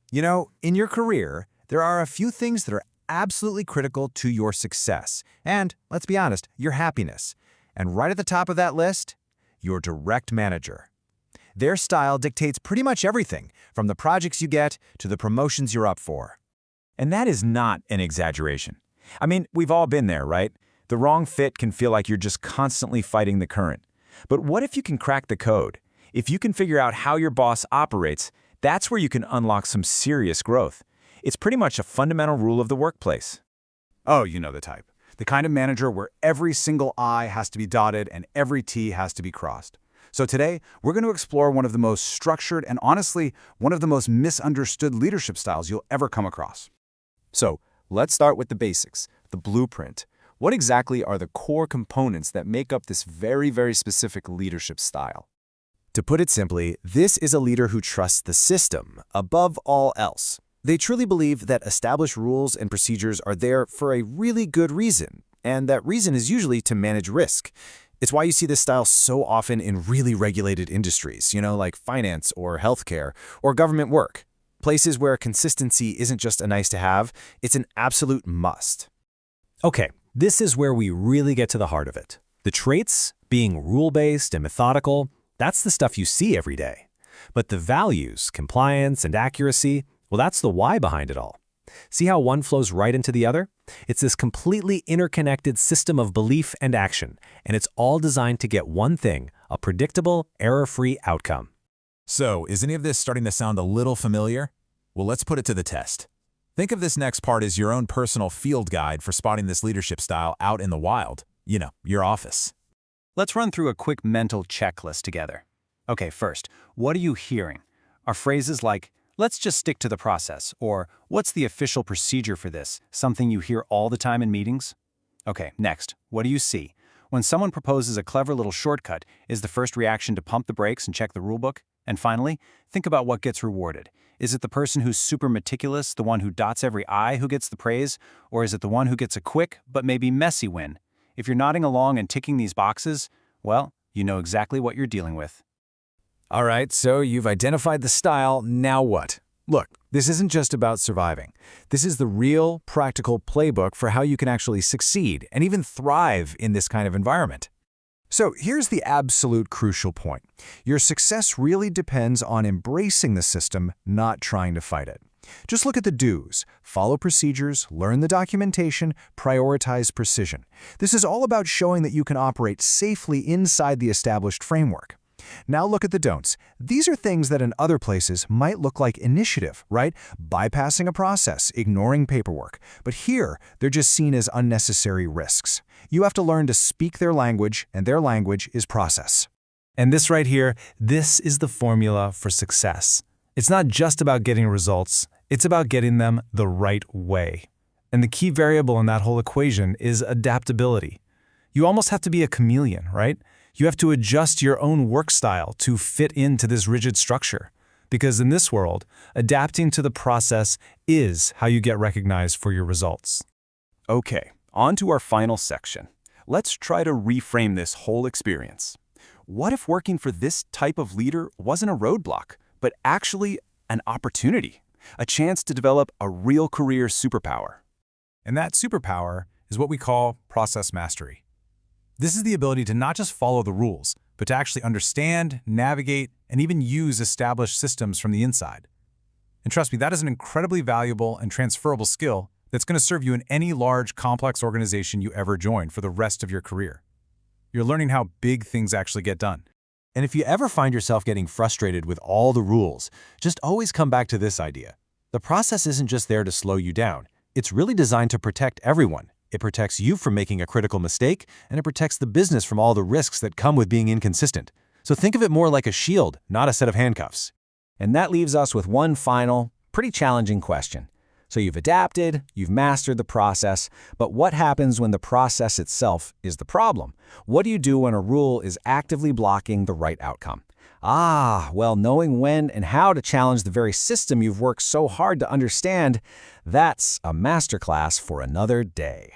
You know, in your career, there are a few things that are absolutely critical to your success and, let's be honest, your happiness. And right at the top of that list, your direct manager. Their style dictates pretty much everything, from the projects you get to the promotions you're up for. And that is not an exaggeration. I mean, we've all been there, right? The wrong fit can feel like you're just constantly fighting the current. But what if you can crack the code? If you can figure out how your boss operates, that's where you can unlock some serious growth. It's pretty much a fundamental rule of the workplace. Oh, you know the type. The kind of manager where every single I has to be dotted and every T has to be crossed. So today, we're going to explore one of the most structured and honestly, one of the most misunderstood leadership styles you'll ever come across. So, let's start with the basics, the blueprint. What exactly are the core components that make up this very, very specific leadership style? To put it simply, this is a leader who trusts the system above all else. They truly believe that established rules and procedures are there for a really good reason, and that reason is usually to manage risk. It's why you see this style so often in really regulated industries, like finance or healthcare or government work. Places where consistency isn't just a nice to have, it's an absolute must. Okay, this is where we really get to the heart of it. The traits, being rule-based and methodical, that's the stuff you see every day. But the values, compliance, and accuracy, well, that's the why behind it all. See how one flows right into the other? It's this completely interconnected system of belief and action, and it's all designed to get one thing, a predictable, error-free outcome. So, is any of this starting to sound a little familiar? Well, let's put it to the test. Think of this next part as your own personal field guide for spotting this leadership style out in the wild. Your office. Let's run through a quick mental checklist together. Okay, first, what are you hearing? Are phrases like, "Let's just stick to the process," or "What's the official procedure for this?" something you hear all the time in meetings? Okay, next, what do you see? When someone proposes a clever little shortcut, is the first reaction to pump the brakes and check the rulebook? And finally, think about what gets rewarded. Is it the person who's super meticulous, the one who dots every I, who gets the praise? Or is it the one who gets a quick, but maybe messy win? If you're nodding along and ticking these boxes, well, you know exactly what you're dealing with. All right, so you've identified the style, now what? Look, this isn't just about surviving. This is the real, practical playbook for how you can actually succeed and even thrive in this kind of environment. So here's the absolute crucial point. Your success really depends on embracing the system, not trying to fight it. Just look at the do's. Follow procedures, learn the documentation, prioritize precision. This is all about showing that you can operate safely inside the established framework. Now look at the don'ts. These are things that in other places might look like initiative, right? Bypassing a process, ignoring paperwork. But here, they're just seen as unnecessary risks. You have to learn to speak their language, and their language is process. And this right here, this is the formula for success. It's not just about getting results, it's about getting them the right way. And the key variable in that whole equation is adaptability. You almost have to be a chameleon, right? You have to adjust your own work style to fit into this rigid structure. Because in this world, adapting to the process is how you get recognized for your results. Okay, on to our final section. Let's try to reframe this whole experience. What if working for this type of leader wasn't a roadblock, but actually an opportunity? A chance to develop a real career superpower. And that superpower is what we call process mastery. This is the ability to not just follow the rules, but to actually understand, navigate, and even use established systems from the inside. And trust me, that is an incredibly valuable and transferable skill that's going to serve you in any large, complex organization you ever join for the rest of your career. You're learning how big things actually get done. And if you ever find yourself getting frustrated with all the rules, just always come back to this idea. The process isn't just there to slow you down. It's really designed to protect everyone. It protects you from making a critical mistake, and it protects the business from all the risks that come with being inconsistent. So think of it more like a shield, not a set of handcuffs. And that leaves us with one final, pretty challenging question. So you've adapted, you've mastered the process, but what happens when the process itself is the problem? What do you do when a rule is actively blocking the right outcome? Well, knowing when and how to challenge the very system you've worked so hard to understand, that's a masterclass for another day.